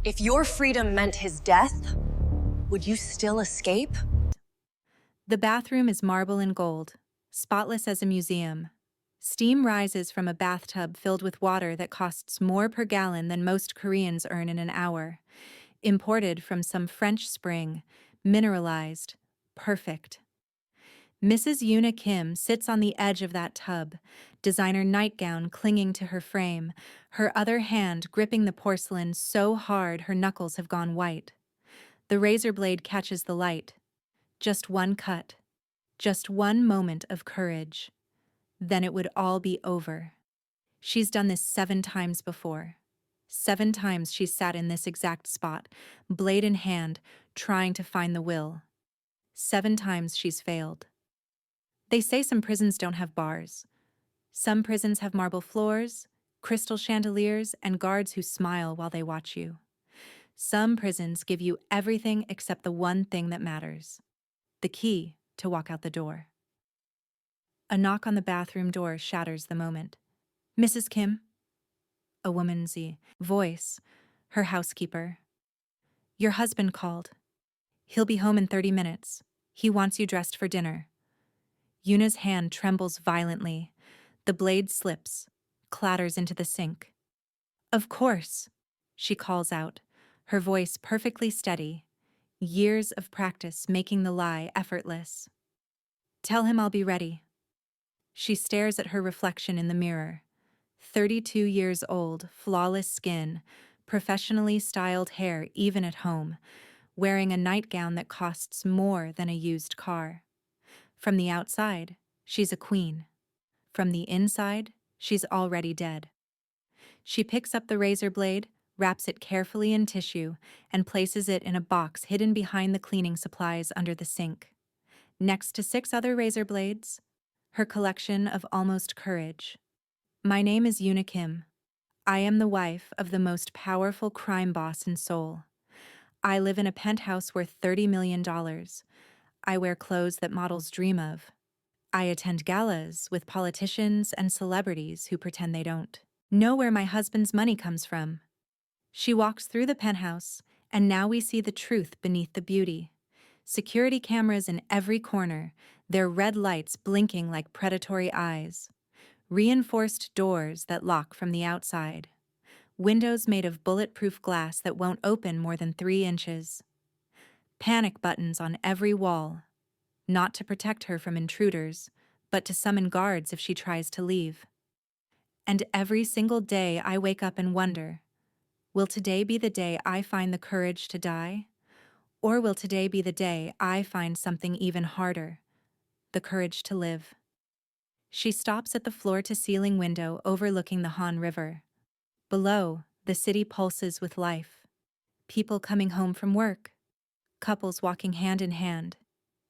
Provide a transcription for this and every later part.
If your freedom meant his death, would you still escape? The bathroom is marble and gold, spotless as a museum. Steam rises from a bathtub filled with water that costs more per gallon than most Koreans earn in an hour. Imported from some French spring, mineralized, perfect. Mrs. Yoona Kim sits on the edge of that tub, designer nightgown clinging to her frame, her other hand gripping the porcelain so hard her knuckles have gone white. The razor blade catches the light. Just one cut. Just one moment of courage. Then it would all be over. She's done this 7 times before. 7 times she's sat in this exact spot, blade in hand, trying to find the will. 7 times she's failed. They say some prisons don't have bars. Some prisons have marble floors, crystal chandeliers, and guards who smile while they watch you. Some prisons give you everything except the one thing that matters: the key to walk out the door. A knock on the bathroom door shatters the moment. "Mrs. Kim?" A woman's voice, her housekeeper. "Your husband called. He'll be home in 30 minutes. He wants you dressed for dinner." Yuna's hand trembles violently. The blade slips, clatters into the sink. "Of course," she calls out, her voice perfectly steady, years of practice making the lie effortless. "Tell him I'll be ready." She stares at her reflection in the mirror. 32 years old, flawless skin, professionally styled hair even at home, wearing a nightgown that costs more than a used car. From the outside, she's a queen. From the inside, she's already dead. She picks up the razor blade, wraps it carefully in tissue, and places it in a box hidden behind the cleaning supplies under the sink. Next to 6 other razor blades, her collection of almost courage. "My name is Yoona Kim. I am the wife of the most powerful crime boss in Seoul. I live in a penthouse worth $30 million. I wear clothes that models dream of. I attend galas with politicians and celebrities who pretend they don't know where my husband's money comes from." She walks through the penthouse, and now we see the truth beneath the beauty. Security cameras in every corner, their red lights blinking like predatory eyes. Reinforced doors that lock from the outside. Windows made of bulletproof glass that won't open more than 3 inches. Panic buttons on every wall. Not to protect her from intruders, but to summon guards if she tries to leave. And every single day I wake up and wonder, will today be the day I find the courage to die? Or will today be the day I find something even harder, the courage to live? She stops at the floor-to-ceiling window overlooking the Han River. Below, the city pulses with life. People coming home from work. Couples walking hand in hand.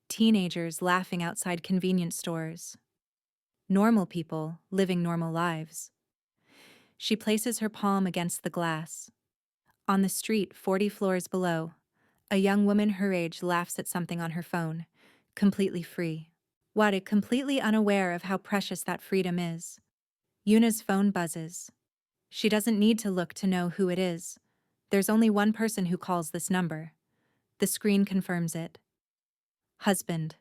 Teenagers laughing outside convenience stores. Normal people living normal lives. She places her palm against the glass. On the street 40 floors below, a young woman her age laughs at something on her phone, completely free. Wade completely unaware of how precious that freedom is. Yuna's phone buzzes. She doesn't need to look to know who it is. There's only one person who calls this number. The screen confirms it. Husband.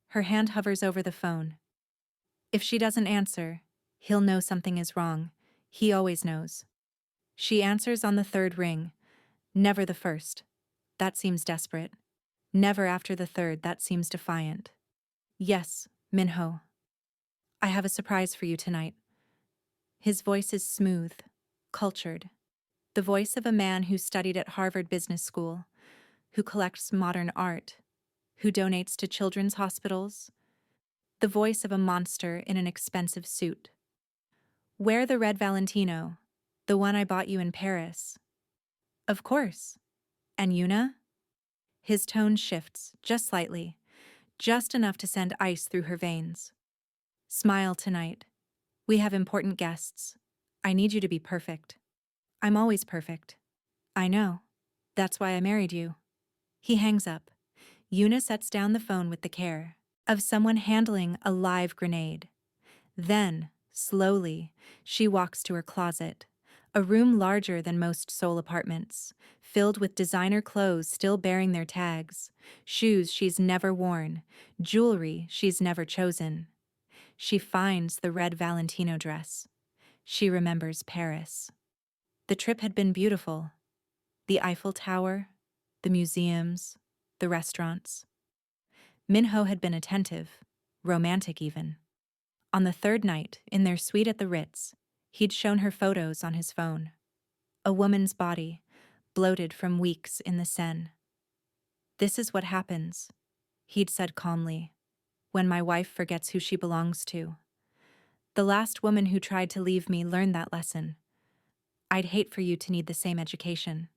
Her hand hovers over the phone. If she doesn't answer, he'll know something is wrong. He always knows. She answers on the 3rd ring. Never the 1st. That seems desperate. Never after the 3rd. That seems defiant. "Yes, Minho. I have a surprise for you tonight." His voice is smooth, cultured. The voice of a man who studied at Harvard Business School, who collects modern art, who donates to children's hospitals. The voice of a monster in an expensive suit. "Wear the red Valentino, the one I bought you in Paris." "Of course. And Yoona?" His tone shifts, just slightly, just enough to send ice through her veins. "Smile tonight. We have important guests. I need you to be perfect." "I'm always perfect." "I know. That's why I married you." He hangs up. Yoona sets down the phone with the care of someone handling a live grenade. Then, slowly, she walks to her closet, A room larger than most Seoul apartments, filled with designer clothes still bearing their tags, shoes she's never worn, jewelry she's never chosen. She finds the red Valentino dress. She remembers Paris. The trip had been beautiful. The Eiffel Tower, the museums, the restaurants. Minho had been attentive, romantic even. On the third night, in their suite at the Ritz, he'd shown her photos on his phone. A woman's body, bloated from weeks in the Seine. "This is what happens," he'd said calmly, "when my wife forgets who she belongs to. The last woman who tried to leave me learned that lesson. I'd hate for you to need the same education."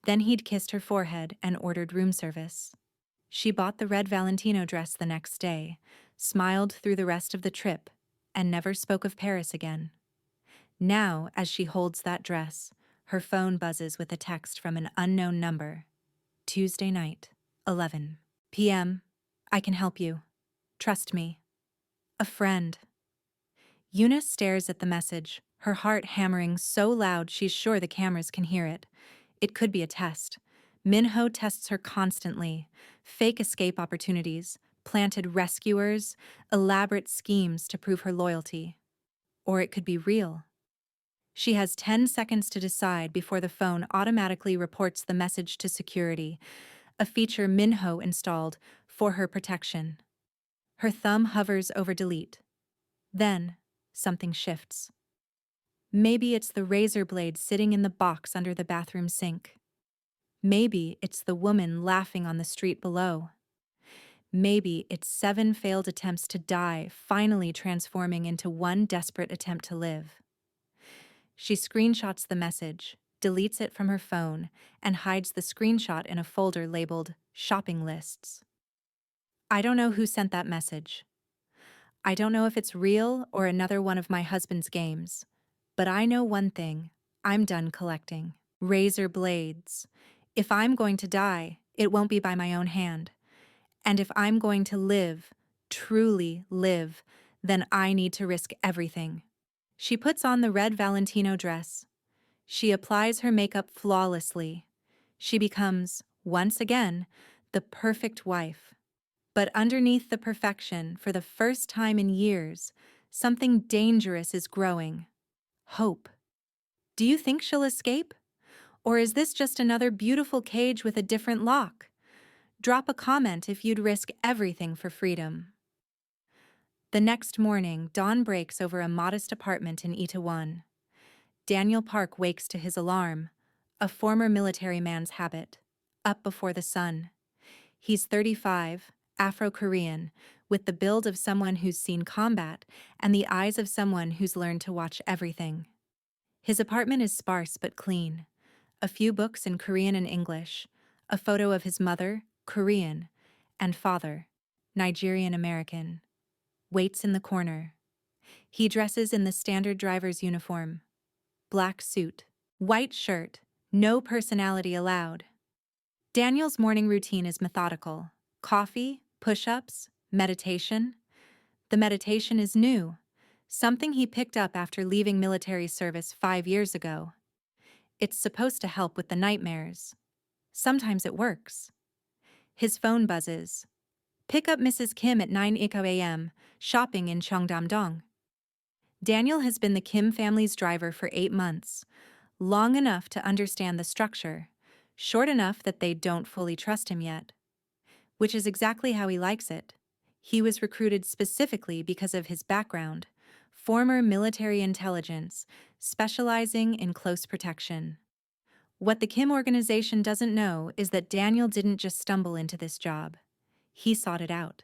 Then he'd kissed her forehead and ordered room service. She bought the red Valentino dress the next day, smiled through the rest of the trip, and never spoke of Paris again. Now, as she holds that dress, her phone buzzes with a text from an unknown number. "Tuesday night, 11 p.m. I can help you. Trust me. A friend." Eunice stares at the message, her heart hammering so loud she's sure the cameras can hear it. It could be a test. Minho tests her constantly. Fake escape opportunities, planted rescuers, elaborate schemes to prove her loyalty. Or it could be real. She has 10 seconds to decide before the phone automatically reports the message to security, a feature Minho installed for her protection. Her thumb hovers over delete. Then, something shifts. Maybe it's the razor blade sitting in the box under the bathroom sink. Maybe it's the woman laughing on the street below. Maybe it's 7 failed attempts to die finally transforming into one desperate attempt to live. She screenshots the message, deletes it from her phone, and hides the screenshot in a folder labeled Shopping Lists. I don't know who sent that message. I don't know if it's real or another one of my husband's games. But I know one thing, I'm done collecting. Razor blades. If I'm going to die, it won't be by my own hand. And if I'm going to live, truly live, then I need to risk everything. She puts on the red Valentino dress. She applies her makeup flawlessly. She becomes, once again, the perfect wife. But underneath the perfection, for the first time in years, something dangerous is growing. Hope. Do you think she'll escape? Or is this just another beautiful cage with a different lock? Drop a comment if you'd risk everything for freedom. The next morning, dawn breaks over a modest apartment in Itaewon. Daniel Park wakes to his alarm, a former military man's habit, up before the sun. He's 35, Afro Korean, with the build of someone who's seen combat and the eyes of someone who's learned to watch everything. His apartment is sparse but clean. A few books in Korean and English, a photo of his mother, Korean, and father, Nigerian-American. Waits in the corner. He dresses in the standard driver's uniform. Black suit, white shirt, no personality allowed. Daniel's morning routine is methodical. Coffee, push-ups, meditation. The meditation is new, something he picked up after leaving military service 5 years ago. It's supposed to help with the nightmares. Sometimes it works. His phone buzzes. Pick up Mrs. Kim at 9 a.m., shopping in Cheongdam-dong. Daniel has been the Kim family's driver for 8 months, long enough to understand the structure, short enough that they don't fully trust him yet. Which is exactly how he likes it. He was recruited specifically because of his background, former military intelligence, specializing in close protection. What the Kim organization doesn't know is that Daniel didn't just stumble into this job. He sought it out.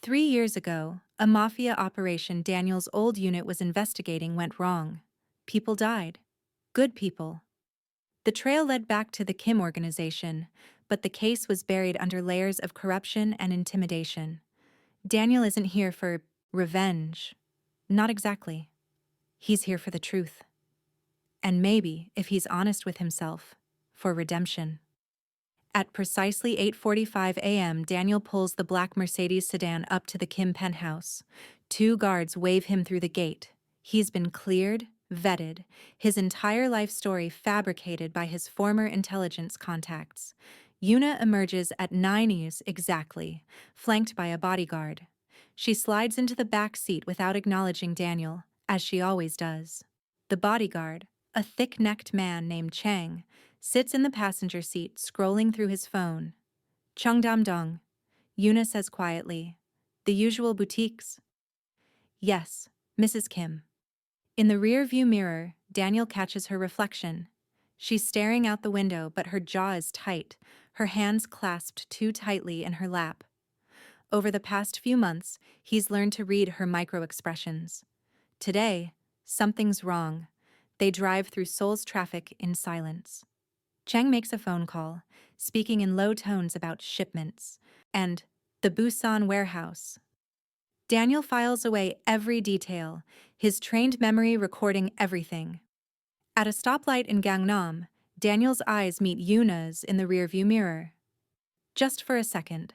3 years ago, a Mafia operation Daniel's old unit was investigating went wrong. People died. Good people. The trail led back to the Kim organization, but the case was buried under layers of corruption and intimidation. Daniel isn't here for revenge. Not exactly. He's here for the truth. And maybe, if he's honest with himself, for redemption. At precisely 8:45 a.m., Daniel pulls the black Mercedes sedan up to the Kim penthouse. 2 guards wave him through the gate. He's been cleared, vetted, his entire life story fabricated by his former intelligence contacts. Yuna emerges at 9 exactly, flanked by a bodyguard. She slides into the back seat without acknowledging Daniel, as she always does. The bodyguard, a thick-necked man named Chang, sits in the passenger seat scrolling through his phone. Cheongdam-dong, Yuna says quietly. The usual boutiques? Yes, Mrs. Kim. In the rear-view mirror, Daniel catches her reflection. She's staring out the window, but her jaw is tight, her hands clasped too tightly in her lap. Over the past few months, he's learned to read her micro-expressions. Today, something's wrong. They drive through Seoul's traffic in silence. Chang makes a phone call, speaking in low tones about shipments and the Busan warehouse. Daniel files away every detail, his trained memory recording everything. At a stoplight in Gangnam, Daniel's eyes meet Yuna's in the rearview mirror. Just for a second.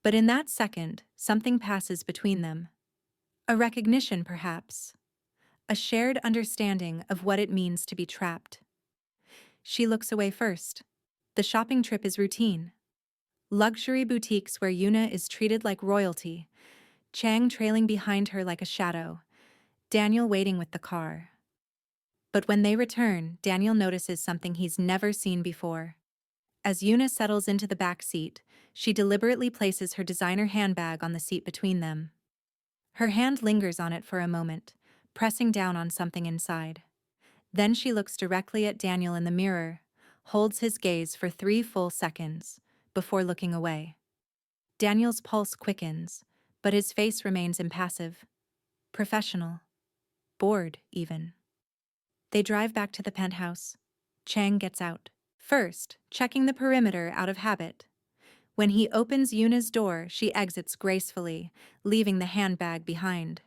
But in that second, something passes between them. A recognition, perhaps. A shared understanding of what it means to be trapped. She looks away first. The shopping trip is routine. Luxury boutiques where Yuna is treated like royalty, Chang trailing behind her like a shadow, Daniel waiting with the car. But when they return, Daniel notices something he's never seen before. As Yuna settles into the back seat, she deliberately places her designer handbag on the seat between them. Her hand lingers on it for a moment, pressing down on something inside. Then she looks directly at Daniel in the mirror, holds his gaze for 3 full seconds, before looking away. Daniel's pulse quickens, but his face remains impassive. Professional. Bored, even. They drive back to the penthouse. Chang gets out. First, checking the perimeter out of habit. When he opens Yuna's door, she exits gracefully, leaving the handbag behind.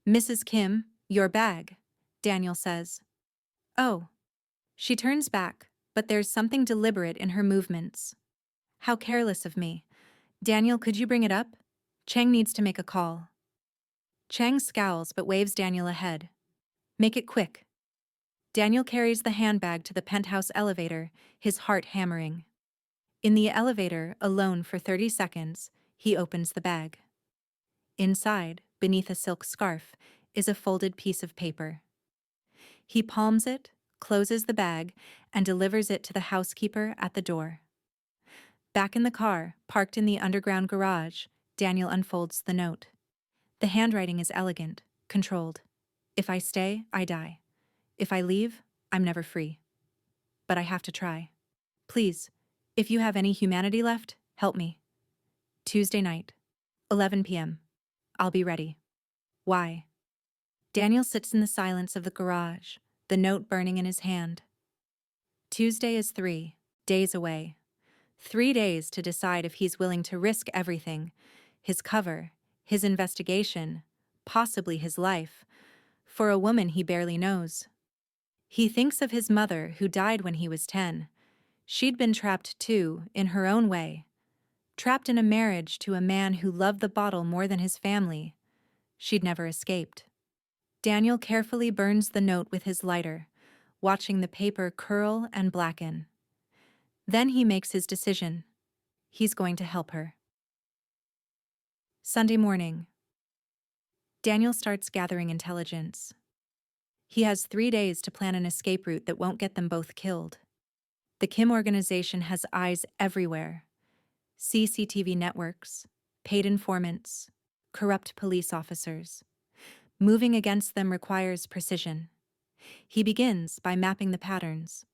Mrs. Kim, your bag, Daniel says. Oh. She turns back, but there's something deliberate in her movements. How careless of me. Daniel, could you bring it up? Chang needs to make a call. Chang scowls but waves Daniel ahead. Make it quick. Daniel carries the handbag to the penthouse elevator, his heart hammering. In the elevator, alone for 30 seconds, he opens the bag. Inside, beneath a silk scarf, is a folded piece of paper. He palms it, closes the bag, and delivers it to the housekeeper at the door. Back in the car, parked in the underground garage, Daniel unfolds the note. The handwriting is elegant, controlled. If I stay, I die. If I leave, I'm never free. But I have to try. Please, if you have any humanity left, help me. Tuesday night, 11 p.m. I'll be ready. Why? Daniel sits in the silence of the garage, the note burning in his hand. Tuesday is 3 days away. 3 days to decide if he's willing to risk everything, his cover, his investigation, possibly his life, for a woman he barely knows. He thinks of his mother who died when he was 10. She'd been trapped too, in her own way. Trapped in a marriage to a man who loved the bottle more than his family. She'd never escaped. Daniel carefully burns the note with his lighter, watching the paper curl and blacken. Then he makes his decision. He's going to help her. Sunday morning. Daniel starts gathering intelligence. He has 3 days to plan an escape route that won't get them both killed. The Kim organization has eyes everywhere. CCTV networks, paid informants, corrupt police officers. Moving against them requires precision. He begins by mapping the patterns.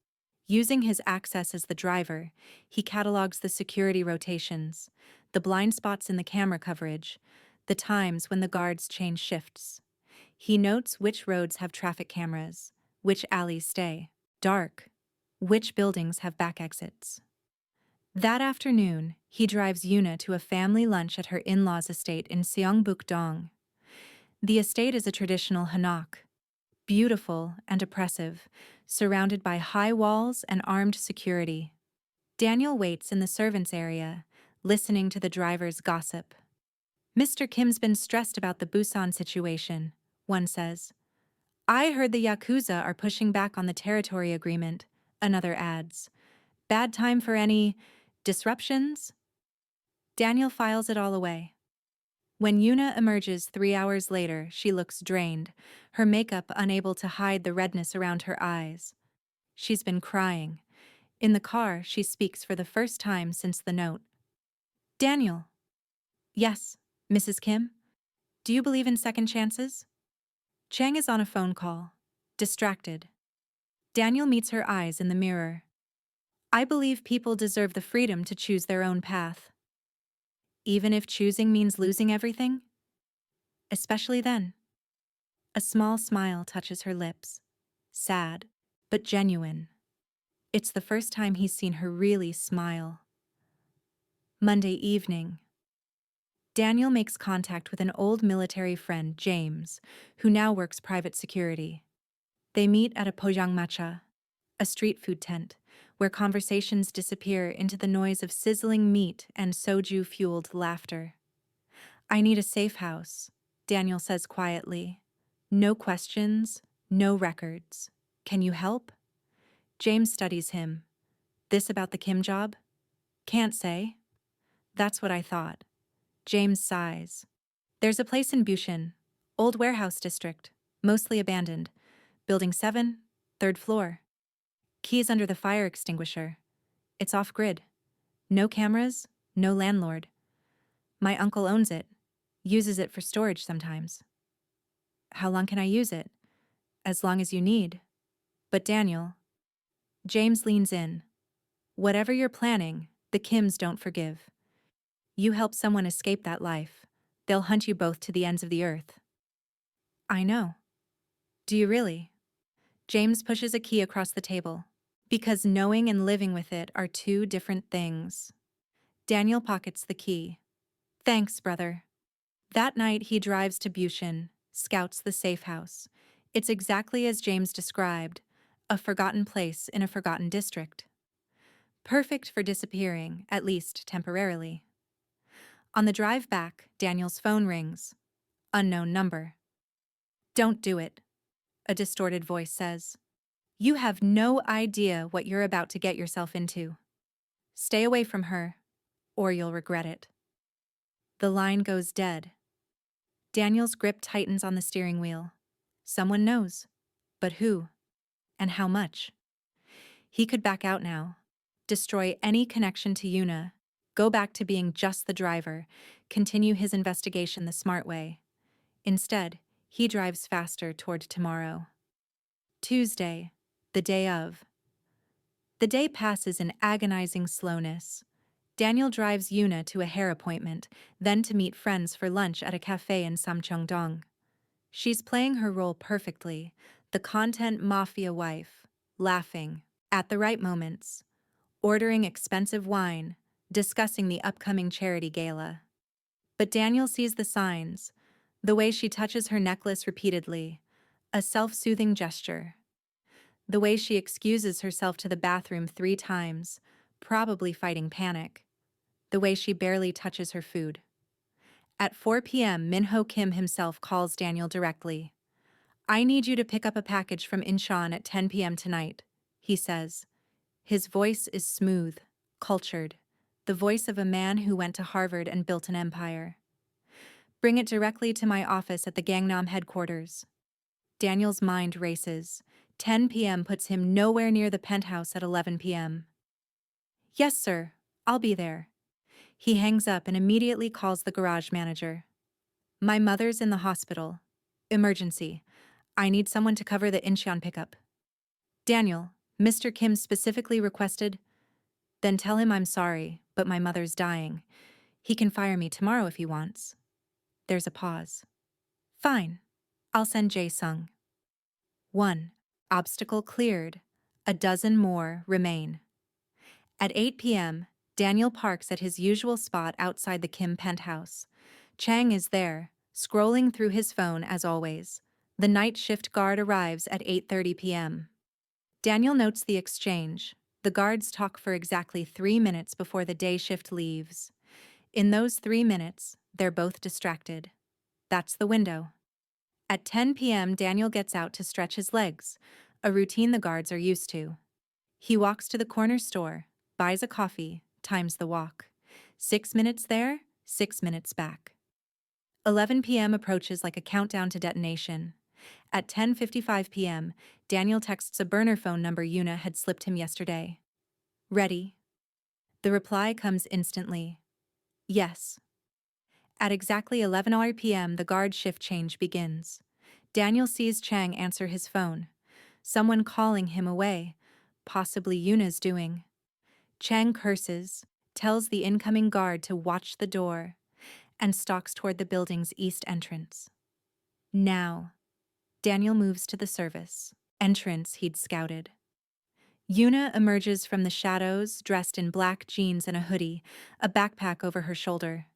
Using his access as the driver, he catalogs the security rotations, the blind spots in the camera coverage, the times when the guards change shifts. He notes which roads have traffic cameras, which alleys stay dark, which buildings have back exits. That afternoon, he drives Yuna to a family lunch at her in-laws' estate in Seongbuk-dong. The estate is a traditional hanok, beautiful and oppressive, surrounded by high walls and armed security. Daniel waits in the servants' area, listening to the driver's gossip. Mr. Kim's been stressed about the Busan situation, one says. I heard the Yakuza are pushing back on the territory agreement, another adds. Bad time for any disruptions? Daniel files it all away. When Yuna emerges 3 hours later, she looks drained, her makeup unable to hide the redness around her eyes. She's been crying. In the car, she speaks for the first time since the note. Daniel. Yes, Mrs. Kim? Do you believe in second chances? Chang is on a phone call, distracted. Daniel meets her eyes in the mirror. I believe people deserve the freedom to choose their own path. Even if choosing means losing everything? Especially then. A small smile touches her lips. Sad, but genuine. It's the first time he's seen her really smile. Monday evening. Daniel makes contact with an old military friend, James, who now works private security. They meet at a pojangmacha, a street food tent, where conversations disappear into the noise of sizzling meat and soju-fueled laughter. I need a safe house, Daniel says quietly. No questions, no records. Can you help? James studies him. This about the Kim job? Can't say. That's what I thought. James sighs. There's a place in Bushin, old warehouse district, mostly abandoned. Building 7, 3rd floor. Keys under the fire extinguisher. It's off-grid. No cameras, no landlord. My uncle owns it, uses it for storage sometimes. How long can I use it? As long as you need. But Daniel. James leans in. Whatever you're planning, the Kims don't forgive. You help someone escape that life, they'll hunt you both to the ends of the earth. I know. Do you really? James pushes a key across the table. Because knowing and living with it are two different things. Daniel pockets the key. Thanks, brother. That night he drives to Bushin, scouts the safe house. It's exactly as James described, a forgotten place in a forgotten district. Perfect for disappearing, at least temporarily. On the drive back, Daniel's phone rings. Unknown number. Don't do it, a distorted voice says. You have no idea what you're about to get yourself into. Stay away from her, or you'll regret it. The line goes dead. Daniel's grip tightens on the steering wheel. Someone knows. But who? And how much? He could back out now, destroy any connection to Yuna, go back to being just the driver, continue his investigation the smart way. Instead, he drives faster toward tomorrow. Tuesday, the day of. The day passes in agonizing slowness. Daniel drives Yuna to a hair appointment, then to meet friends for lunch at a cafe in Samcheongdong. She's playing her role perfectly, the content Mafia wife, laughing, at the right moments, ordering expensive wine, discussing the upcoming charity gala. But Daniel sees the signs, the way she touches her necklace repeatedly, a self-soothing gesture. The way she excuses herself to the bathroom 3 times, probably fighting panic. The way she barely touches her food. At 4 p.m., Minho Kim himself calls Daniel directly. I need you to pick up a package from Incheon at 10 p.m. tonight, he says. His voice is smooth, cultured, the voice of a man who went to Harvard and built an empire. Bring it directly to my office at the Gangnam headquarters. Daniel's mind races. 10 p.m. puts him nowhere near the penthouse at 11 p.m. Yes, sir, I'll be there. He hangs up and immediately calls the garage manager. My mother's in the hospital. Emergency. I need someone to cover the Incheon pickup. Daniel, Mr. Kim specifically requested. Then tell him I'm sorry, but my mother's dying. He can fire me tomorrow if he wants. There's a pause. Fine. I'll send Jae-sung. 1. Obstacle cleared. A dozen more remain. At 8 p.m., Daniel parks at his usual spot outside the Kim penthouse. Chang is there, scrolling through his phone as always. The night shift guard arrives at 8:30 p.m. Daniel notes the exchange. The guards talk for exactly 3 minutes before the day shift leaves. In those 3 minutes, they're both distracted. That's the window. At 10 p.m., Daniel gets out to stretch his legs, a routine the guards are used to. He walks to the corner store, buys a coffee, times the walk. 6 minutes there, 6 minutes back. 11 p.m. approaches like a countdown to detonation. At 10:55 p.m., Daniel texts a burner phone number Yuna had slipped him yesterday. Ready? The reply comes instantly. Yes. At exactly 11 p.m., the guard shift change begins. Daniel sees Chang answer his phone. Someone calling him away, possibly Yuna's doing. Chang curses, tells the incoming guard to watch the door, and stalks toward the building's east entrance. Now, Daniel moves to the service entrance he'd scouted. Yuna emerges from the shadows, dressed in black jeans and a hoodie, a backpack over her shoulder.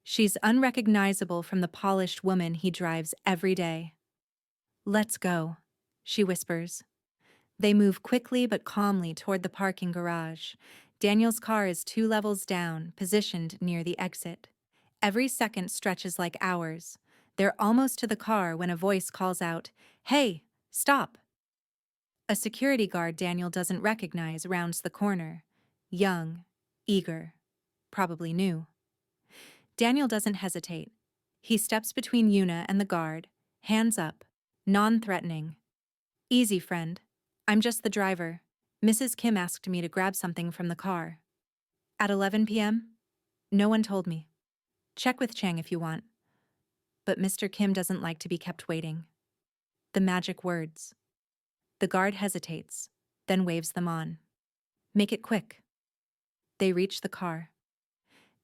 She's unrecognizable from the polished woman he drives every day. Let's go, she whispers. They move quickly but calmly toward the parking garage. Daniel's car is 2 levels down, positioned near the exit. Every second stretches like hours. They're almost to the car when a voice calls out, "Hey, stop!" A security guard Daniel doesn't recognize rounds the corner. Young, eager, probably new. Daniel doesn't hesitate. He steps between Yuna and the guard, hands up, non-threatening. "Easy, friend. I'm just the driver. Mrs. Kim asked me to grab something from the car." At 11 p.m., no one told me. Check with Chang if you want. But Mr. Kim doesn't like to be kept waiting. The magic words. The guard hesitates, then waves them on. Make it quick. They reach the car.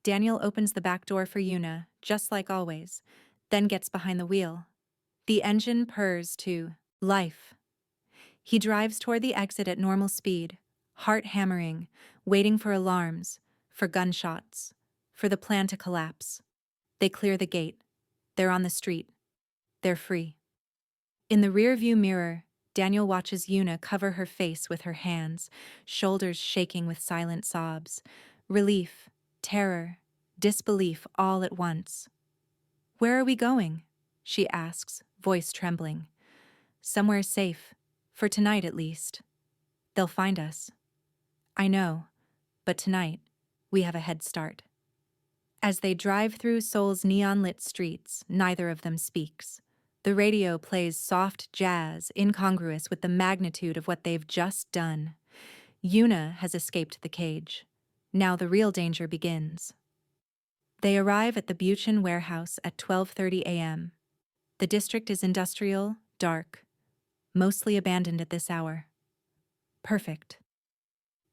Daniel opens the back door for Yuna, just like always, then gets behind the wheel. The engine purrs to life. He drives toward the exit at normal speed, heart hammering, waiting for alarms, for gunshots, for the plan to collapse. They clear the gate. They're on the street. They're free. In the rearview mirror, Daniel watches Yuna cover her face with her hands, shoulders shaking with silent sobs. Relief, terror, disbelief all at once. "Where are we going?" she asks, voice trembling. "Somewhere safe, for tonight at least. They'll find us." "I know, but tonight, we have a head start." As they drive through Seoul's neon-lit streets, neither of them speaks. The radio plays soft jazz, incongruous with the magnitude of what they've just done. Yuna has escaped the cage. Now the real danger begins. They arrive at the Buchan warehouse at 12:30 a.m. The district is industrial, dark, mostly abandoned at this hour. Perfect.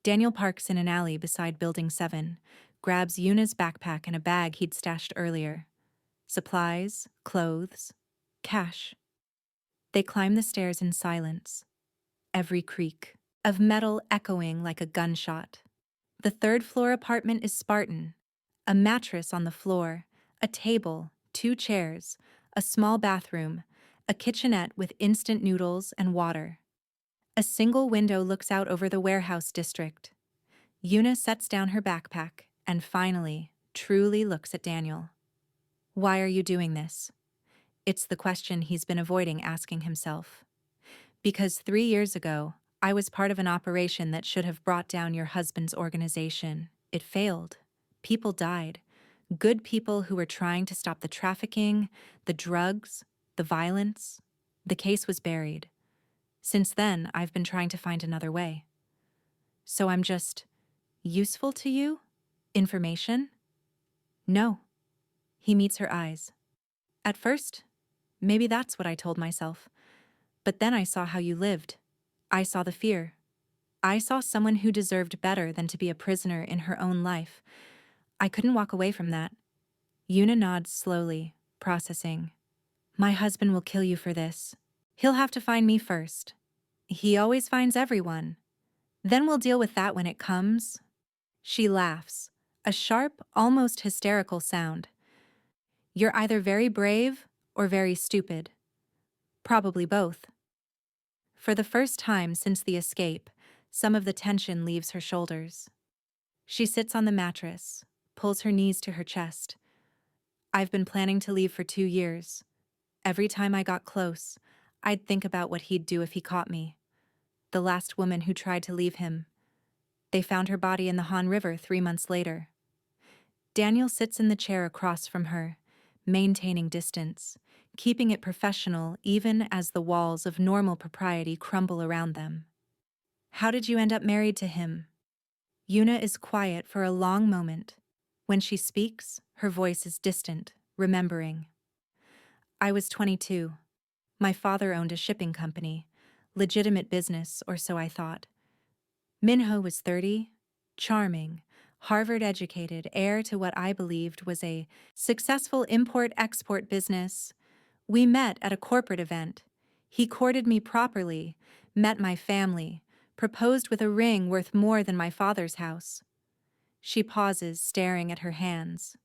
Daniel parks in an alley beside Building 7, grabs Yuna's backpack and a bag he'd stashed earlier. Supplies, clothes, cash. They climb the stairs in silence, every creak of metal echoing like a gunshot. The third-floor apartment is Spartan. A mattress on the floor, a table, 2 chairs, a small bathroom, a kitchenette with instant noodles and water. A single window looks out over the warehouse district. Yuna sets down her backpack and finally, truly looks at Daniel. "Why are you doing this?" It's the question he's been avoiding asking himself. "Because 3 years ago, I was part of an operation that should have brought down your husband's organization. It failed. People died. Good people who were trying to stop the trafficking, the drugs, the violence. The case was buried. Since then, I've been trying to find another way. So I'm just useful to you? Information?" "No." He meets her eyes. "At first, maybe that's what I told myself. But then I saw how you lived. I saw the fear. I saw someone who deserved better than to be a prisoner in her own life. I couldn't walk away from that." Yuna nods slowly, processing. "My husband will kill you for this. He'll have to find me first. He always finds everyone. Then we'll deal with that when it comes." She laughs, a sharp, almost hysterical sound. "You're either very brave or very stupid. Probably both." For the first time since the escape, some of the tension leaves her shoulders. She sits on the mattress, pulls her knees to her chest. "I've been planning to leave for 2 years. Every time I got close, I'd think about what he'd do if he caught me. The last woman who tried to leave him. They found her body in the Han River 3 months later. Daniel sits in the chair across from her, maintaining distance, keeping it professional even as the walls of normal propriety crumble around them. How did you end up married to him? Yuna is quiet for a long moment. When she speaks, her voice is distant, remembering. I was 22. My father owned a shipping company, legitimate business, or so I thought. Minho was 30, charming, Harvard-educated, heir to what I believed was a successful import-export business. We met at a corporate event. He courted me properly, met my family, proposed with a ring worth more than my father's house. She pauses, staring at her hands.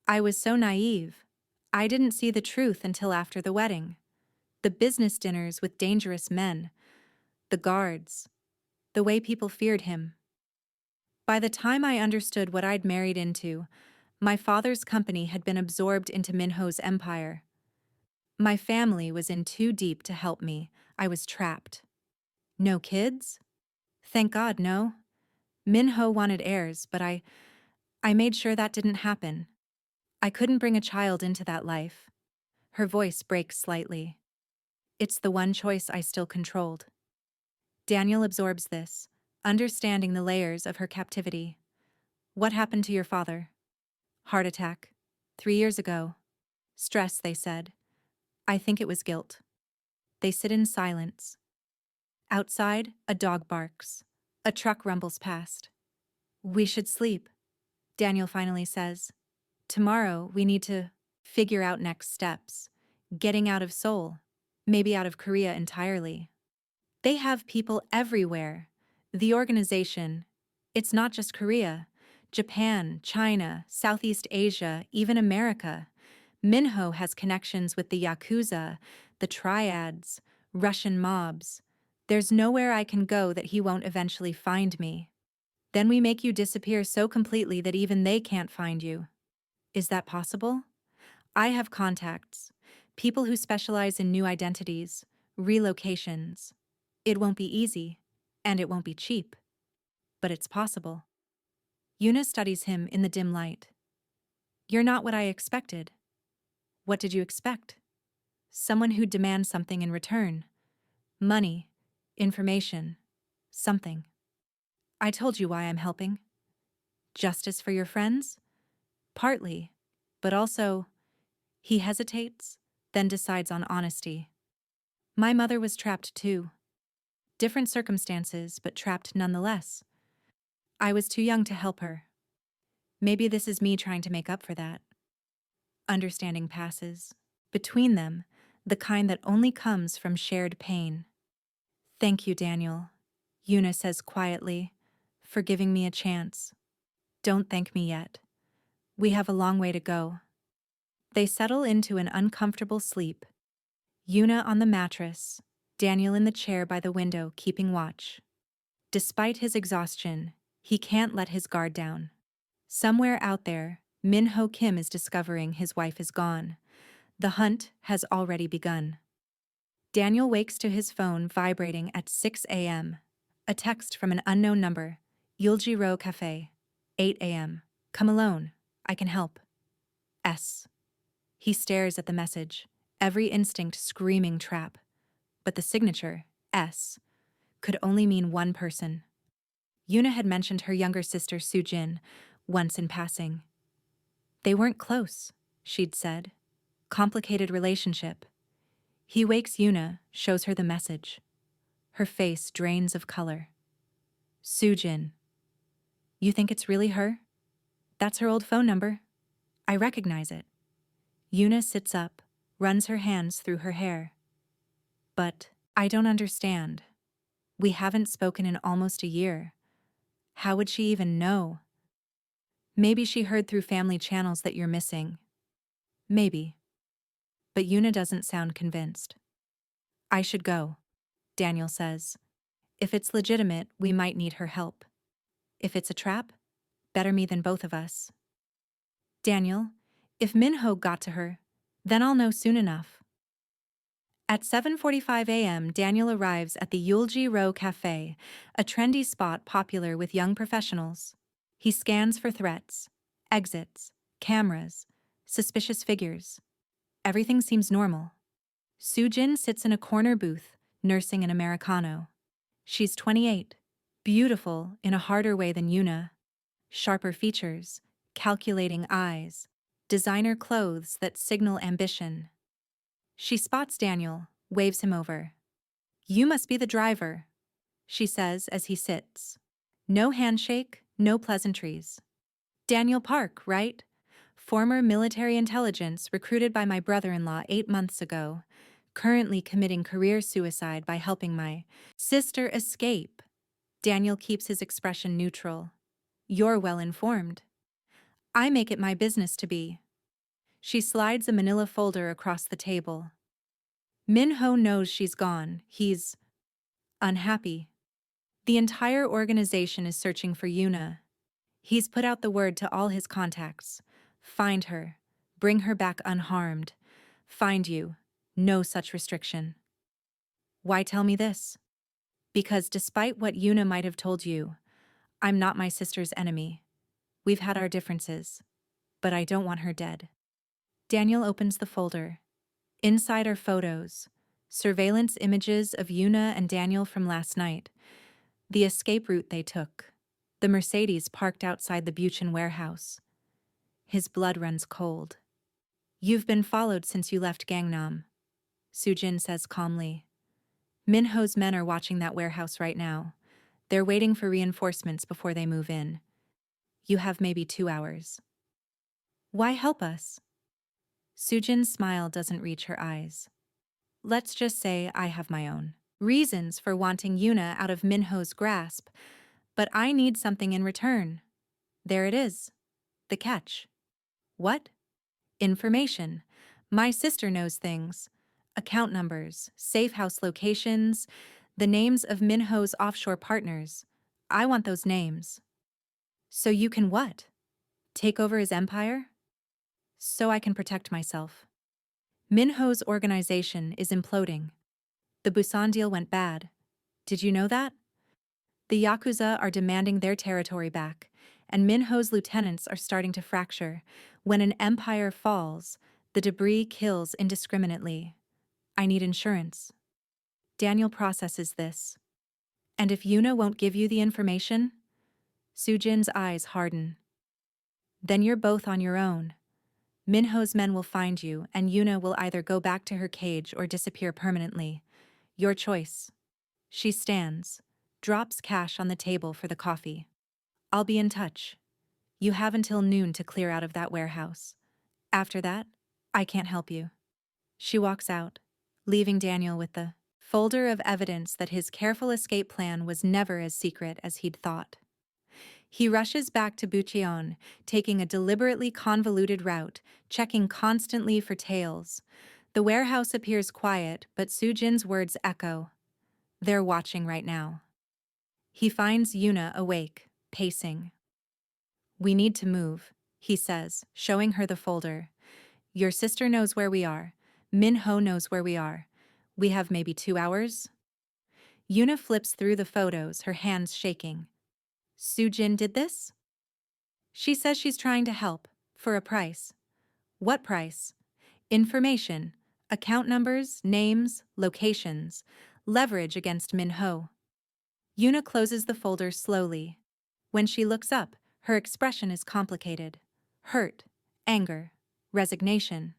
I was so naive. I didn't see the truth until after the wedding. The business dinners with dangerous men, the guards, the way people feared him. By the time I understood what I'd married into, my father's company had been absorbed into Minho's empire. My family was in too deep to help me. I was trapped. No kids? Thank God, no. Minho wanted heirs, but I made sure that didn't happen. I couldn't bring a child into that life. Her voice breaks slightly. It's the one choice I still controlled. Daniel absorbs this, understanding the layers of her captivity. What happened to your father? Heart attack. 3 years ago. Stress, they said. I think it was guilt. They sit in silence. Outside, a dog barks. A truck rumbles past. We should sleep, Daniel finally says. Tomorrow, we need to figure out next steps. Getting out of Seoul. Maybe out of Korea entirely. They have people everywhere. The organization. It's not just Korea. Japan, China, Southeast Asia, even America. Minho has connections with the Yakuza, the triads, Russian mobs. There's nowhere I can go that he won't eventually find me. Then we make you disappear so completely that even they can't find you. Is that possible? I have contacts, people who specialize in new identities, relocations. It won't be easy, and it won't be cheap. But it's possible. Yuna studies him in the dim light. You're not what I expected. What did you expect? Someone who'd demand something in return. Money, information, something. I told you why I'm helping. Justice for your friends? Partly, but also, he hesitates, then decides on honesty. My mother was trapped too. Different circumstances, but trapped nonetheless. I was too young to help her. Maybe this is me trying to make up for that. Understanding passes. Between them, the kind that only comes from shared pain. Thank you, Daniel, Yuna says quietly, for giving me a chance. Don't thank me yet. We have a long way to go. They settle into an uncomfortable sleep. Yuna on the mattress, Daniel in the chair by the window keeping watch. Despite his exhaustion, he can't let his guard down. Somewhere out there, Min-ho Kim is discovering his wife is gone. The hunt has already begun. Daniel wakes to his phone vibrating at 6 a.m. A text from an unknown number. Yuljiro Cafe. 8 a.m. Come alone. I can help. S. He stares at the message, every instinct screaming trap. But the signature, S, could only mean one person. Yuna had mentioned her younger sister Soo-jin once in passing. They weren't close, she'd said. Complicated relationship. He wakes Yuna, shows her the message. Her face drains of color. Soo-jin. You think it's really her? That's her old phone number. I recognize it. Yuna sits up, runs her hands through her hair. But I don't understand. We haven't spoken in almost a year. How would she even know? Maybe she heard through family channels that you're missing. Maybe. But Yuna doesn't sound convinced. I should go, Daniel says. If it's legitimate, we might need her help. If it's a trap, better me than both of us. Daniel, if Min-ho got to her, then I'll know soon enough. At 7:45 a.m., Daniel arrives at the Yulji Row Cafe, a trendy spot popular with young professionals. He scans for threats, exits, cameras, suspicious figures. Everything seems normal. Sujin sits in a corner booth, nursing an Americano. She's 28, beautiful in a harder way than Yuna. Sharper features, calculating eyes, designer clothes that signal ambition. She spots Daniel, waves him over. "You must be the driver," she says as he sits. No handshake, no pleasantries. "Daniel Park, right? Former military intelligence recruited by my brother-in-law 8 months ago, currently committing career suicide by helping my sister escape." Daniel keeps his expression neutral. "You're well informed." "I make it my business to be." She slides a manila folder across the table. Min-ho knows she's gone. He's unhappy. The entire organization is searching for Yuna. He's put out the word to all his contacts. Find her. Bring her back unharmed. Find you. No such restriction. Why tell me this? Because despite what Yuna might have told you, I'm not my sister's enemy. We've had our differences, but I don't want her dead. Daniel opens the folder. Inside are photos, surveillance images of Yuna and Daniel from last night, the escape route they took, the Mercedes parked outside the Buchan warehouse. His blood runs cold. "You've been followed since you left Gangnam," Sujin says calmly. "Min-ho's men are watching that warehouse right now. They're waiting for reinforcements before they move in. You have maybe 2 hours. Why help us?" Sujin's smile doesn't reach her eyes. "Let's just say I have my own reasons for wanting Yuna out of Min-ho's grasp, but I need something in return. There it is. The catch." "What?" "Information. My sister knows things. Account numbers, safe house locations, the names of Min-ho's offshore partners. I want those names." "So you can what? Take over his empire?" "So I can protect myself. Min-ho's organization is imploding. The Busan deal went bad. Did you know that? The Yakuza are demanding their territory back, and Min-ho's lieutenants are starting to fracture. When an empire falls, the debris kills indiscriminately. I need insurance." Daniel processes this. "And if Yuna won't give you the information?" Sujin's eyes harden. "Then you're both on your own. Min-ho's men will find you, and Yuna will either go back to her cage or disappear permanently. Your choice." She stands, drops cash on the table for the coffee. "I'll be in touch. You have until noon to clear out of that warehouse. After that, I can't help you." She walks out, leaving Daniel with the folder of evidence that his careful escape plan was never as secret as he'd thought. He rushes back to Bucheon, taking a deliberately convoluted route, checking constantly for tails. The warehouse appears quiet, but Sujin's words echo. They're watching right now. He finds Yuna awake, pacing. "We need to move," he says, showing her the folder. "Your sister knows where we are. Min-ho knows where we are. We have maybe 2 hours?" Yuna flips through the photos, her hands shaking. "Sujin did this?" "She says she's trying to help, for a price." "What price?" "Information. Account numbers, names, locations. Leverage against Min-ho." Yuna closes the folder slowly. When she looks up, her expression is complicated. Hurt, anger, resignation.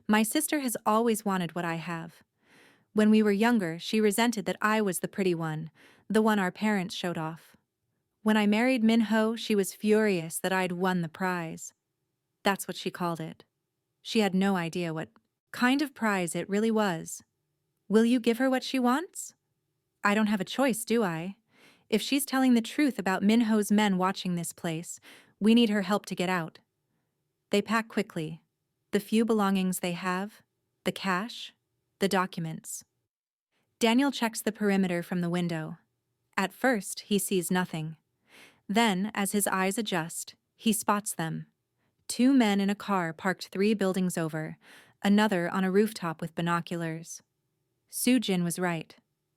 "My sister has always wanted what I have. When we were younger, she resented that I was the pretty one, the one our parents showed off. When I married Min-ho, she was furious that I'd won the prize. That's what she called it. She had no idea what kind of prize it really was. Will you give her what she wants? I don't have a choice, do I? If she's telling the truth about Min-ho's men watching this place, we need her help to get out." They pack quickly. The few belongings they have, the cash, the documents. Daniel checks the perimeter from the window. At first, he sees nothing. Then, as his eyes adjust, he spots them. 2 men in a car parked 3 buildings over, another on a rooftop with binoculars. Soo-jin was right.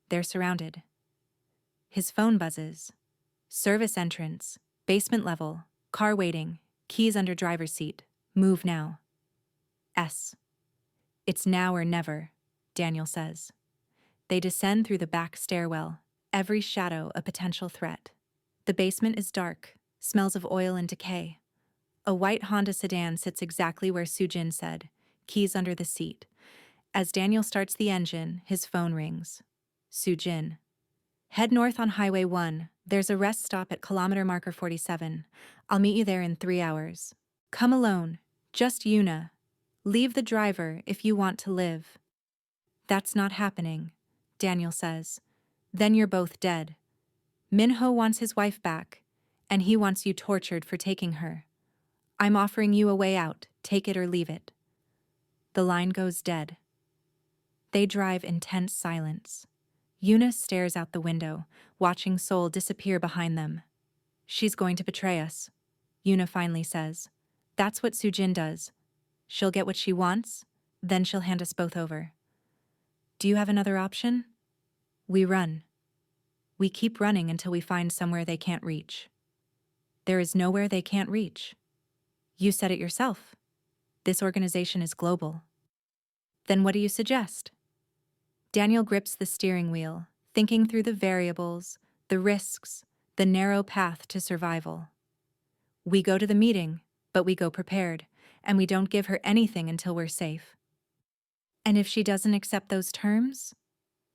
They're surrounded. His phone buzzes. Service entrance, basement level, car waiting, keys under driver's seat. Move now. S. It's now or never, Daniel says. They descend through the back stairwell, every shadow a potential threat. The basement is dark, smells of oil and decay. A white Honda sedan sits exactly where Soo-jin said, keys under the seat. As Daniel starts the engine, his phone rings. Soo-jin. Head north on Highway 1. There's a rest stop at kilometer marker 47. I'll meet you there in 3 hours. Come alone. Just Yuna. Leave the driver if you want to live. That's not happening, Daniel says. Then you're both dead. Minho wants his wife back, and he wants you tortured for taking her. I'm offering you a way out. Take it or leave it. The line goes dead. They drive in tense silence. Yuna stares out the window, watching Seoul disappear behind them. She's going to betray us, Yuna finally says. That's what Soo-jin does. She'll get what she wants, then she'll hand us both over. Do you have another option? We run. We keep running until we find somewhere they can't reach. There is nowhere they can't reach. You said it yourself. This organization is global. Then what do you suggest? Daniel grips the steering wheel, thinking through the variables, the risks, the narrow path to survival. We go to the meeting, but we go prepared, and we don't give her anything until we're safe. And if she doesn't accept those terms,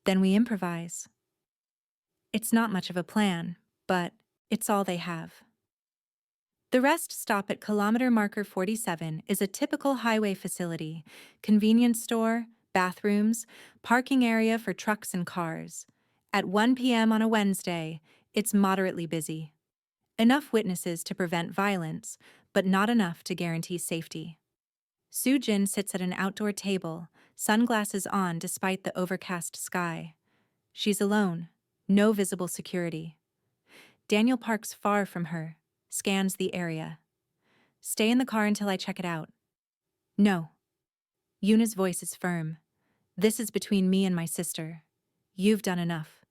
then we improvise. It's not much of a plan, but it's all they have. The rest stop at kilometer marker 47 is a typical highway facility, convenience store, bathrooms, parking area for trucks and cars. At 1 p.m. on a Wednesday, it's moderately busy. Enough witnesses to prevent violence, but not enough to guarantee safety. Soo-jin sits at an outdoor table, sunglasses on despite the overcast sky. She's alone, no visible security. Daniel parks far from her, scans the area. Stay in the car until I check it out. No. Yuna's voice is firm. This is between me and my sister. You've done enough.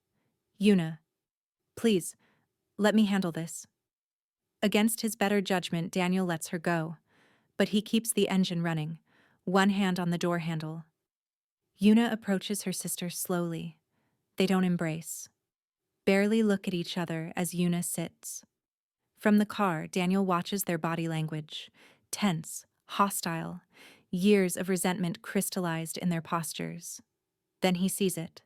Yuna, please, let me handle this. Against his better judgment, Daniel lets her go, but he keeps the engine running, one hand on the door handle. Yuna approaches her sister slowly. They don't embrace. Barely look at each other as Yuna sits. From the car, Daniel watches their body language, tense, hostile, years of resentment crystallized in their postures. Then he sees it.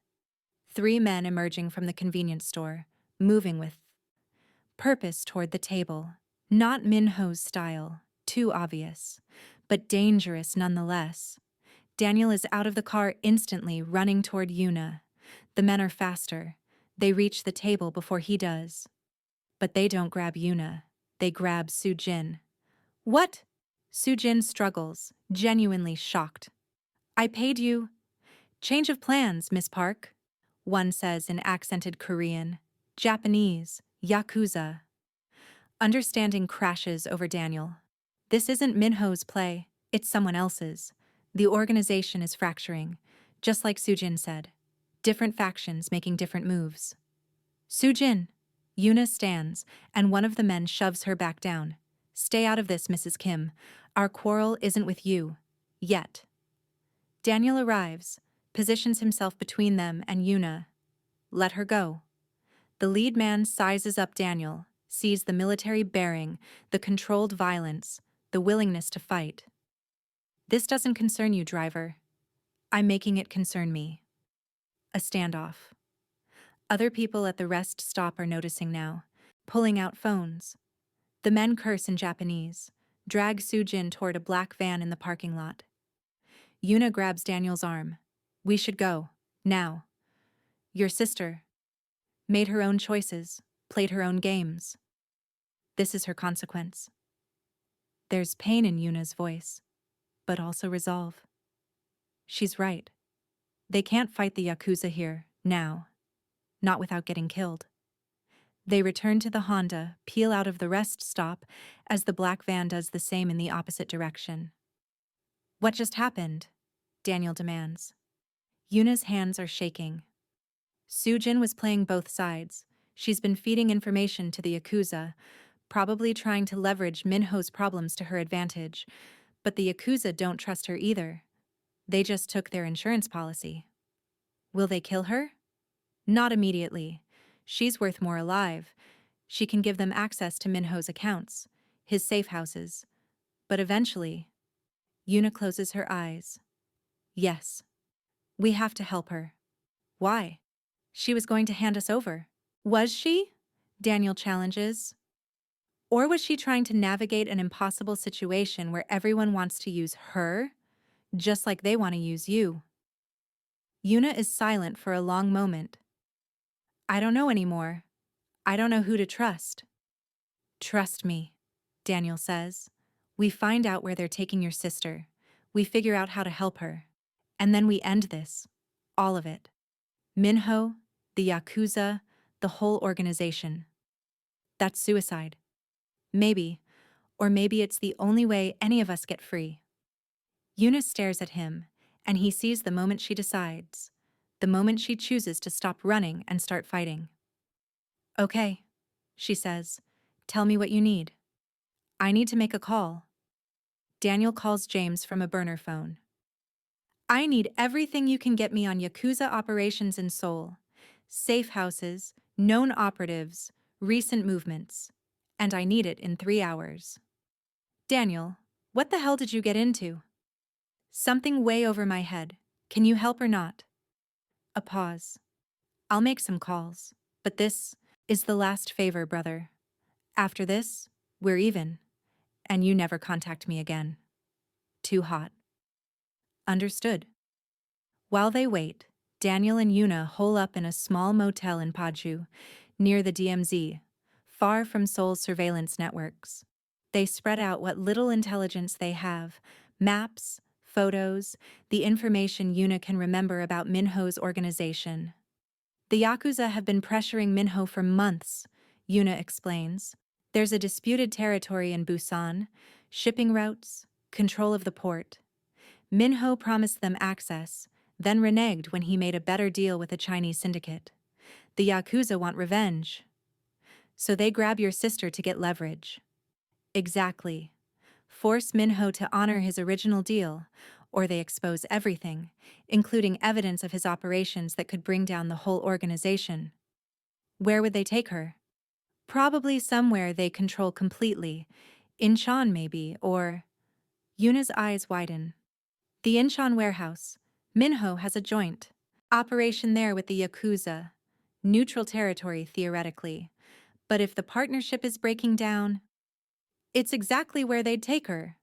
3 men emerging from the convenience store, moving with purpose toward the table. Not Minho's style, too obvious, but dangerous nonetheless. Daniel is out of the car instantly, running toward Yuna. The men are faster. They reach the table before he does. But they don't grab Yuna. They grab Soo-jin. What? Soo-jin struggles, genuinely shocked. I paid you. Change of plans, Miss Park, one says in accented Korean. Japanese, Yakuza. Understanding crashes over Daniel. This isn't Minho's play, it's someone else's. The organization is fracturing, just like Soo-jin said. Different factions making different moves. Soo-jin. Yuna stands, and one of the men shoves her back down. Stay out of this, Mrs. Kim. Our quarrel isn't with you. Yet. Daniel arrives, positions himself between them and Yuna. Let her go. The lead man sizes up Daniel, sees the military bearing, the controlled violence, the willingness to fight. This doesn't concern you, driver. I'm making it concern me. A standoff. Other people at the rest stop are noticing now, pulling out phones. The men curse in Japanese, drag Soo-jin toward a black van in the parking lot. Yuna grabs Daniel's arm. We should go, now. Your sister made her own choices, played her own games. This is her consequence. There's pain in Yuna's voice, but also resolve. She's right. They can't fight the Yakuza here, now. Not without getting killed. They return to the Honda, peel out of the rest stop, as the black van does the same in the opposite direction. What just happened? Daniel demands. Yuna's hands are shaking. Sujin was playing both sides. She's been feeding information to the Yakuza, probably trying to leverage Minho's problems to her advantage. But the Yakuza don't trust her either. They just took their insurance policy. Will they kill her? Not immediately. She's worth more alive. She can give them access to Minho's accounts, his safe houses. But eventually, Yuna closes her eyes. Yes. We have to help her. Why? She was going to hand us over. Was she? Daniel challenges. Or was she trying to navigate an impossible situation where everyone wants to use her, just like they want to use you? Yuna is silent for a long moment. I don't know anymore. I don't know who to trust. Trust me, Daniel says. We find out where they're taking your sister. We figure out how to help her. And then we end this. All of it. Minho, the Yakuza, the whole organization. That's suicide. Maybe, or maybe it's the only way any of us get free. Eunice stares at him, and he sees the moment she decides, the moment she chooses to stop running and start fighting. Okay, she says, tell me what you need. I need to make a call. Daniel calls James from a burner phone. I need everything you can get me on Yakuza operations in Seoul. Safe houses, known operatives, recent movements. And I need it in 3 hours. Daniel, what the hell did you get into? Something way over my head. Can you help or not? A pause. I'll make some calls, but this is the last favor, brother. After this, we're even, and you never contact me again. Too hot. Understood. While they wait, Daniel and Yuna hole up in a small motel in Paju, near the DMZ, far from Seoul's surveillance networks. They spread out what little intelligence they have, maps, photos, the information Yuna can remember about Minho's organization. The Yakuza have been pressuring Minho for months, Yuna explains. There's a disputed territory in Busan, shipping routes, control of the port. Minho promised them access, then reneged when he made a better deal with a Chinese syndicate. The Yakuza want revenge. So they grab your sister to get leverage. Exactly. Force Minho to honor his original deal, or they expose everything, including evidence of his operations that could bring down the whole organization. Where would they take her? Probably somewhere they control completely. Incheon maybe, or... Yuna's eyes widen. The Incheon warehouse. Minho has a joint operation there with the Yakuza. Neutral territory, theoretically. But if the partnership is breaking down, it's exactly where they'd take her.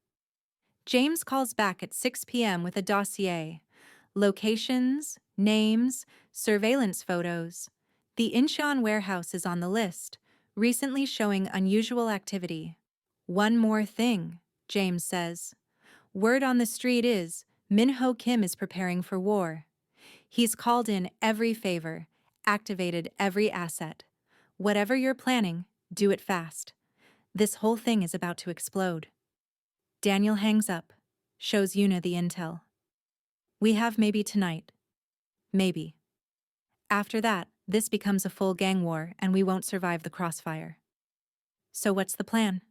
James calls back at 6 p.m. with a dossier. Locations, names, surveillance photos. The Incheon warehouse is on the list, recently showing unusual activity. One more thing, James says. Word on the street is Minho Kim is preparing for war. He's called in every favor, activated every asset. Whatever you're planning, do it fast. This whole thing is about to explode. Daniel hangs up, shows Yuna the intel. We have maybe tonight. Maybe. After that, this becomes a full gang war and we won't survive the crossfire. So what's the plan?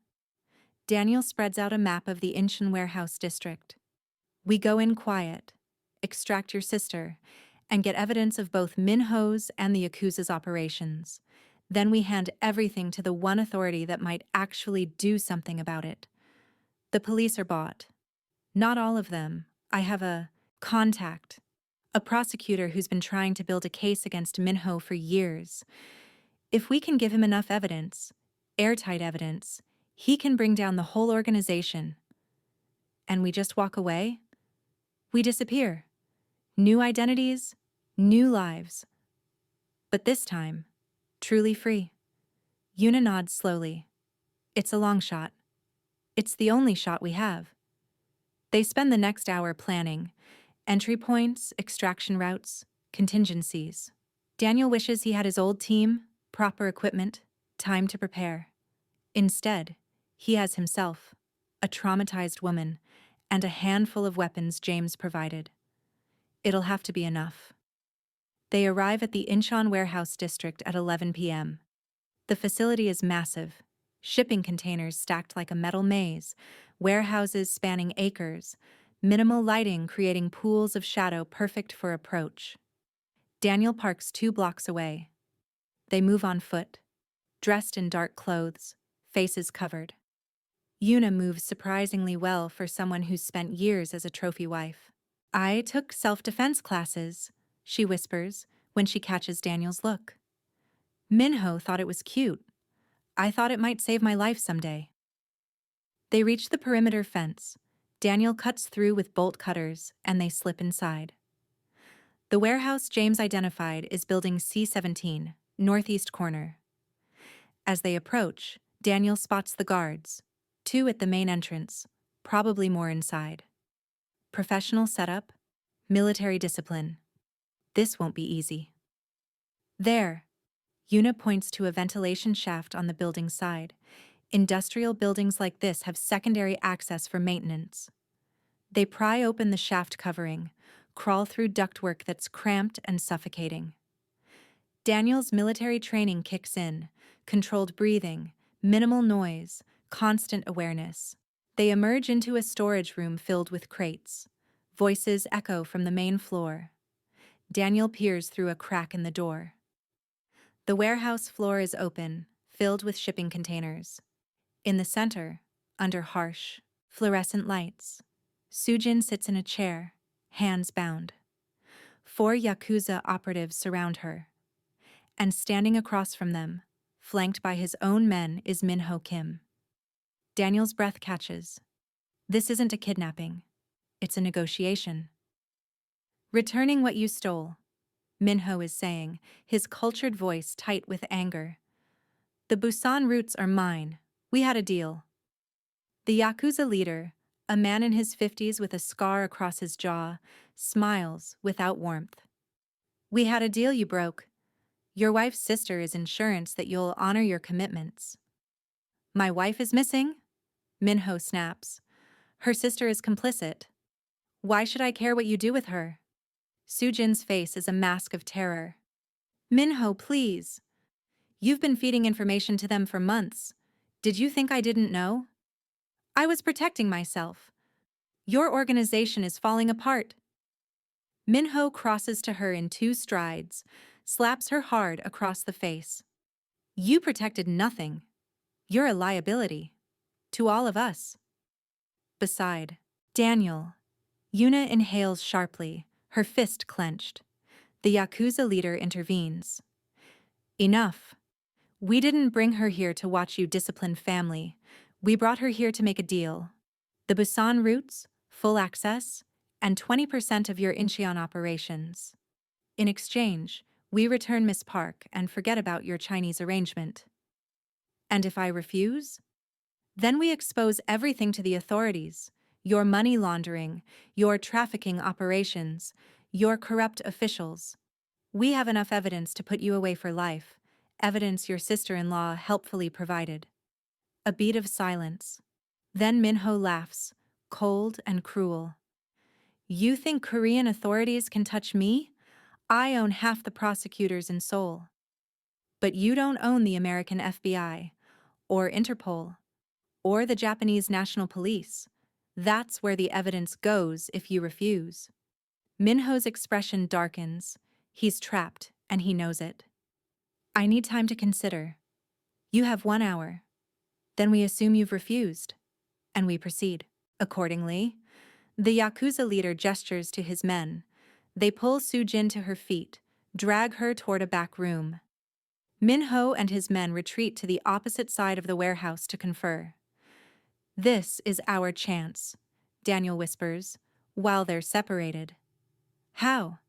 Daniel spreads out a map of the Incheon warehouse district. We go in quiet, extract your sister, and get evidence of both Minho's and the Yakuza's operations. Then we hand everything to the one authority that might actually do something about it. The police are bought. Not all of them. I have a contact, a prosecutor who's been trying to build a case against Minho for years. If we can give him enough evidence, airtight evidence, he can bring down the whole organization. And we just walk away? We disappear. New identities, new lives. But this time, truly free. Yuna nods slowly. It's a long shot. It's the only shot we have. They spend the next hour planning. Entry points, extraction routes, contingencies. Daniel wishes he had his old team, proper equipment, time to prepare. Instead, he has himself, a traumatized woman, and a handful of weapons James provided. It'll have to be enough. They arrive at the Incheon warehouse district at 11 p.m. The facility is massive. Shipping containers stacked like a metal maze, warehouses spanning acres, minimal lighting creating pools of shadow perfect for approach. Daniel parks 2 blocks away. They move on foot, dressed in dark clothes, faces covered. Yuna moves surprisingly well for someone who's spent years as a trophy wife. I took self-defense classes, she whispers when she catches Daniel's look. Minho thought it was cute. I thought it might save my life someday. They reach the perimeter fence. Daniel cuts through with bolt cutters, and they slip inside. The warehouse James identified is building C-17, northeast corner. As they approach, Daniel spots the guards, 2 at the main entrance, probably more inside. Professional setup, military discipline. This won't be easy. There, Yuna points to a ventilation shaft on the building's side. Industrial buildings like this have secondary access for maintenance. They pry open the shaft covering, crawl through ductwork that's cramped and suffocating. Daniel's military training kicks in, controlled breathing, minimal noise, constant awareness. They emerge into a storage room filled with crates. Voices echo from the main floor. Daniel peers through a crack in the door. The warehouse floor is open, filled with shipping containers. In the center, under harsh, fluorescent lights, Sujin sits in a chair, hands bound. 4 Yakuza operatives surround her. And standing across from them, flanked by his own men, is Minho Kim. Daniel's breath catches. This isn't a kidnapping. It's a negotiation. Returning what you stole, Minho is saying, his cultured voice tight with anger. The Busan roots are mine. We had a deal. The Yakuza leader, a man in his 50s with a scar across his jaw, smiles without warmth. We had a deal you broke. Your wife's sister is insurance that you'll honor your commitments. My wife is missing? Minho snaps. Her sister is complicit. Why should I care what you do with her? Sujin's face is a mask of terror. Minho, please. You've been feeding information to them for months. Did you think I didn't know? I was protecting myself. Your organization is falling apart. Minho crosses to her in 2 strides, slaps her hard across the face. You protected nothing. You're a liability. To all of us. Beside, Daniel. Yuna inhales sharply, her fist clenched. The Yakuza leader intervenes. Enough. We didn't bring her here to watch you discipline family. We brought her here to make a deal. The Busan routes, full access, and 20% of your Incheon operations. In exchange, we return Miss Park and forget about your Chinese arrangement. And if I refuse? Then we expose everything to the authorities. Your money laundering, your trafficking operations, your corrupt officials. We have enough evidence to put you away for life, evidence your sister-in-law helpfully provided. A beat of silence. Then Minho laughs, cold and cruel. You think Korean authorities can touch me? I own half the prosecutors in Seoul. But you don't own the American FBI, or Interpol, or the Japanese National Police. That's where the evidence goes if you refuse. Minho's expression darkens. He's trapped, and he knows it. I need time to consider. You have 1 hour. Then we assume you've refused, and we proceed. Accordingly, the Yakuza leader gestures to his men. They pull Sujin to her feet, drag her toward a back room. Minho and his men retreat to the opposite side of the warehouse to confer. This is our chance, Daniel whispers, while they're separated. How?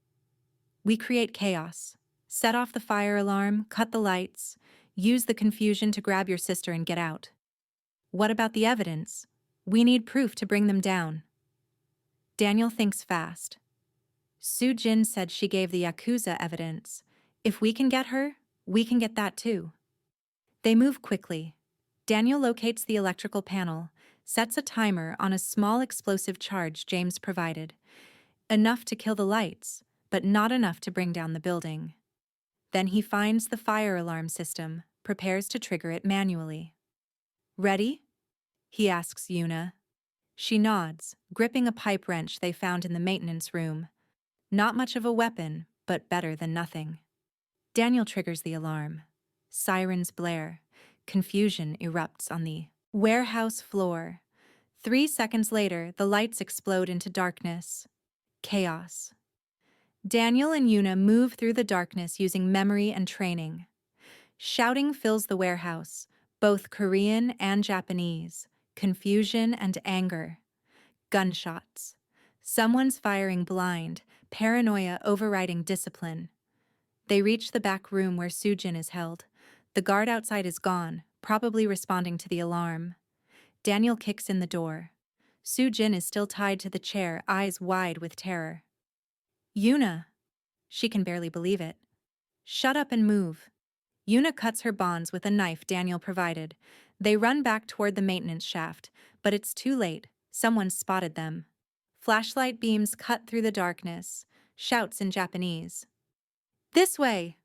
We create chaos. Set off the fire alarm, cut the lights, use the confusion to grab your sister and get out. What about the evidence? We need proof to bring them down. Daniel thinks fast. Sujin said she gave the Yakuza evidence. If we can get her, we can get that too. They move quickly. Daniel locates the electrical panel, sets a timer on a small explosive charge James provided. Enough to kill the lights, but not enough to bring down the building. Then he finds the fire alarm system, prepares to trigger it manually. Ready? He asks Yuna. She nods, gripping a pipe wrench they found in the maintenance room. Not much of a weapon, but better than nothing. Daniel triggers the alarm. Sirens blare. Confusion erupts on the warehouse floor. 3 seconds later, the lights explode into darkness. Chaos. Daniel and Yuna move through the darkness using memory and training. Shouting fills the warehouse, both Korean and Japanese. Confusion and anger. Gunshots. Someone's firing blind, paranoia overriding discipline. They reach the back room where Soo-jin is held. The guard outside is gone, probably responding to the alarm. Daniel kicks in the door. Soo-jin is still tied to the chair, eyes wide with terror. Yuna! She can barely believe it. Shut up and move. Yuna cuts her bonds with a knife Daniel provided. They run back toward the maintenance shaft, but it's too late. Someone's spotted them. Flashlight beams cut through the darkness. Shouts in Japanese. This way!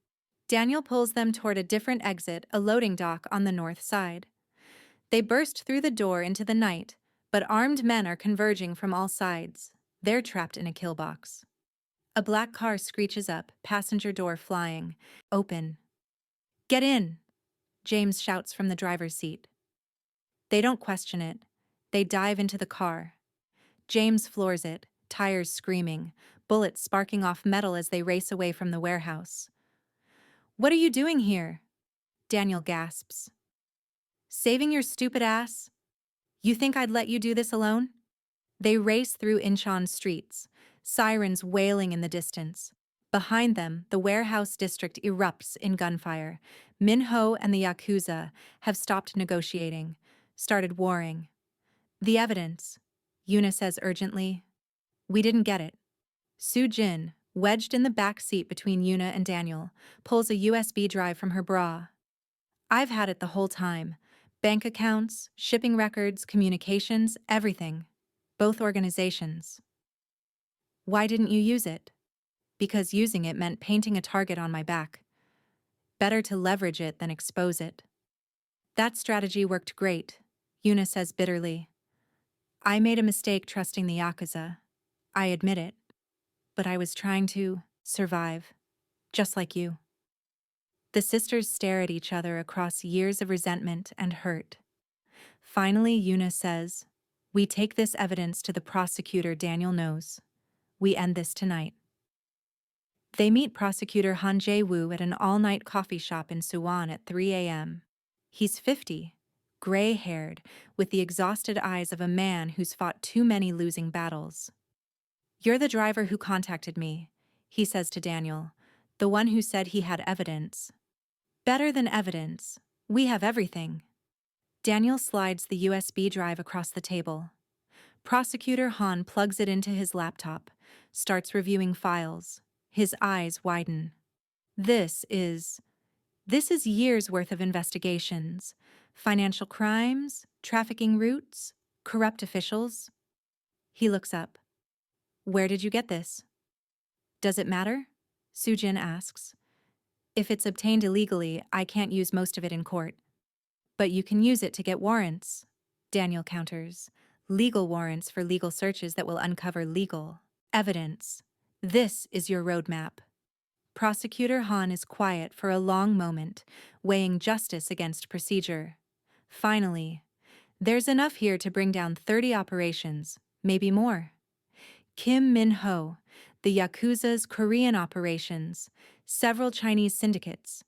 Daniel pulls them toward a different exit, a loading dock on the north side. They burst through the door into the night, but armed men are converging from all sides. They're trapped in a kill box. A black car screeches up, passenger door flying. Open. Get in! James shouts from the driver's seat. They don't question it. They dive into the car. James floors it, tires screaming, bullets sparking off metal as they race away from the warehouse. What are you doing here? Daniel gasps. Saving your stupid ass? You think I'd let you do this alone? They race through Incheon streets, sirens wailing in the distance. Behind them, the warehouse district erupts in gunfire. Min-ho and the Yakuza have stopped negotiating, started warring. The evidence, Yuna says urgently. We didn't get it. Soo-jin, wedged in the back seat between Yuna and Daniel, pulls a USB drive from her bra. I've had it the whole time. Bank accounts, shipping records, communications, everything. Both organizations. Why didn't you use it? Because using it meant painting a target on my back. Better to leverage it than expose it. That strategy worked great, Yuna says bitterly. I made a mistake trusting the Yakuza. I admit it. But I was trying to survive, just like you. The sisters stare at each other across years of resentment and hurt. Finally, Yuna says, we take this evidence to the prosecutor Daniel knows. We end this tonight. They meet prosecutor Han Jae-woo at an all-night coffee shop in Suwon at 3 a.m. He's 50, gray-haired, with the exhausted eyes of a man who's fought too many losing battles. You're the driver who contacted me, he says to Daniel, the one who said he had evidence. Better than evidence. We have everything. Daniel slides the USB drive across the table. Prosecutor Han plugs it into his laptop, starts reviewing files. His eyes widen. This is years' worth of investigations. Financial crimes, trafficking routes, corrupt officials. He looks up. Where did you get this? Does it matter? Soo-jin asks. If it's obtained illegally, I can't use most of it in court. But you can use it to get warrants, Daniel counters. Legal warrants for legal searches that will uncover legal evidence. This is your roadmap. Prosecutor Han is quiet for a long moment, weighing justice against procedure. Finally, there's enough here to bring down 30 operations, maybe more. Kim Min-ho, the Yakuza's Korean operations, several Chinese syndicates.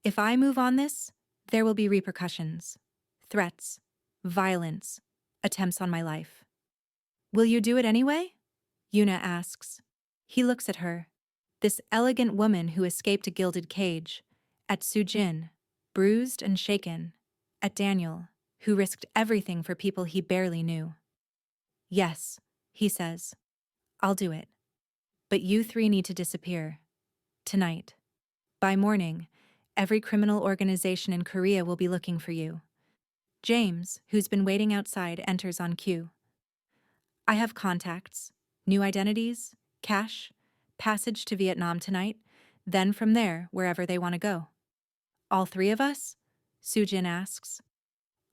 If I move on this, there will be repercussions. Threats, violence, attempts on my life. Will you do it anyway? Yuna asks. He looks at her. This elegant woman who escaped a gilded cage. At Soo-jin, bruised and shaken. At Daniel, who risked everything for people he barely knew. Yes, he says. I'll do it. But you three need to disappear. Tonight. By morning, every criminal organization in Korea will be looking for you. James, who's been waiting outside, enters on cue. I have contacts, new identities, cash, passage to Vietnam tonight, then from there, wherever they want to go. All three of us? Sujin asks.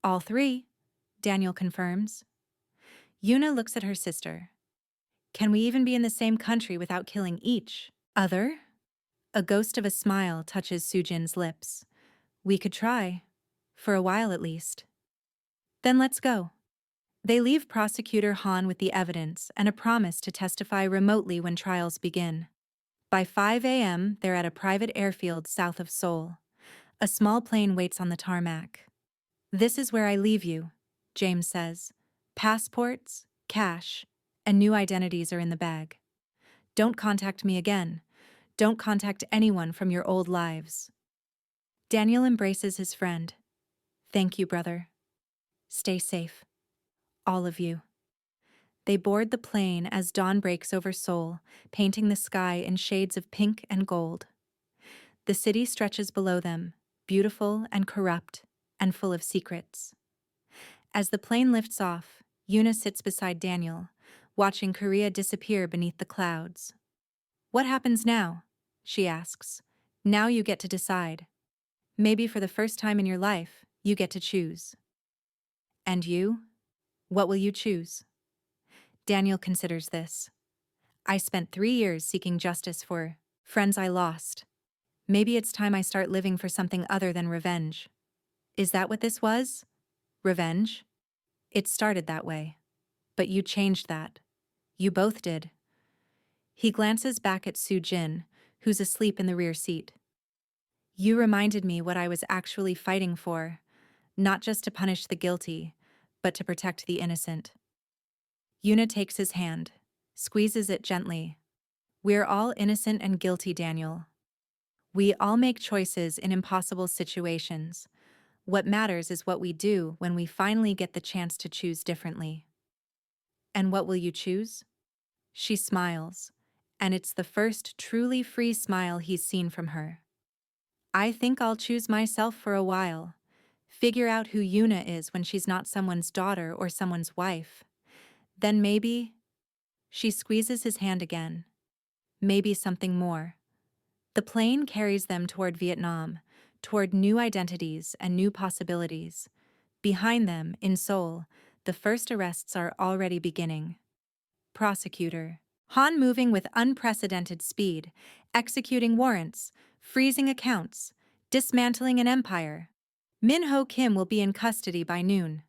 All three, Daniel confirms. Yuna looks at her sister. Can we even be in the same country without killing each other? A ghost of a smile touches Sujin's lips. We could try. For a while at least. Then let's go. They leave Prosecutor Han with the evidence and a promise to testify remotely when trials begin. By 5 a.m., they're at a private airfield south of Seoul. A small plane waits on the tarmac. This is where I leave you, James says. Passports, cash, and new identities are in the bag. Don't contact me again. Don't contact anyone from your old lives. Daniel embraces his friend. Thank you, brother. Stay safe. All of you. They board the plane as dawn breaks over Seoul, painting the sky in shades of pink and gold. The city stretches below them, beautiful and corrupt, and full of secrets. As the plane lifts off, Yuna sits beside Daniel, watching Korea disappear beneath the clouds. What happens now? She asks. Now you get to decide. Maybe for the first time in your life, you get to choose. And you? What will you choose? Daniel considers this. I spent 3 years seeking justice for friends I lost. Maybe it's time I start living for something other than revenge. Is that what this was? Revenge? It started that way. But you changed that. You both did. He glances back at Sujin, who's asleep in the rear seat. You reminded me what I was actually fighting for, not just to punish the guilty, but to protect the innocent. Yuna takes his hand, squeezes it gently. We're all innocent and guilty, Daniel. We all make choices in impossible situations. What matters is what we do when we finally get the chance to choose differently. And what will you choose? She smiles, and it's the first truly free smile he's seen from her. I think I'll choose myself for a while. Figure out who Yuna is when she's not someone's daughter or someone's wife. Then maybe... She squeezes his hand again. Maybe something more. The plane carries them toward Vietnam, toward new identities and new possibilities. Behind them, in Seoul, the first arrests are already beginning. Prosecutor. Han moving with unprecedented speed, executing warrants, freezing accounts, dismantling an empire. Min-ho Kim will be in custody by noon.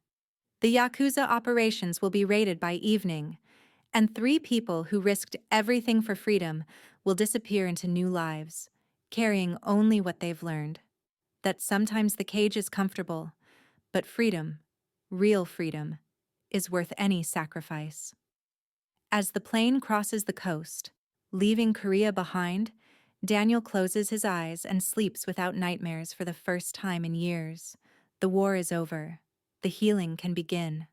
The Yakuza operations will be raided by evening, and 3 people who risked everything for freedom will disappear into new lives, carrying only what they've learned. That sometimes the cage is comfortable, but freedom, real freedom, is worth any sacrifice. As the plane crosses the coast, leaving Korea behind, Daniel closes his eyes and sleeps without nightmares for the first time in years. The war is over. The healing can begin.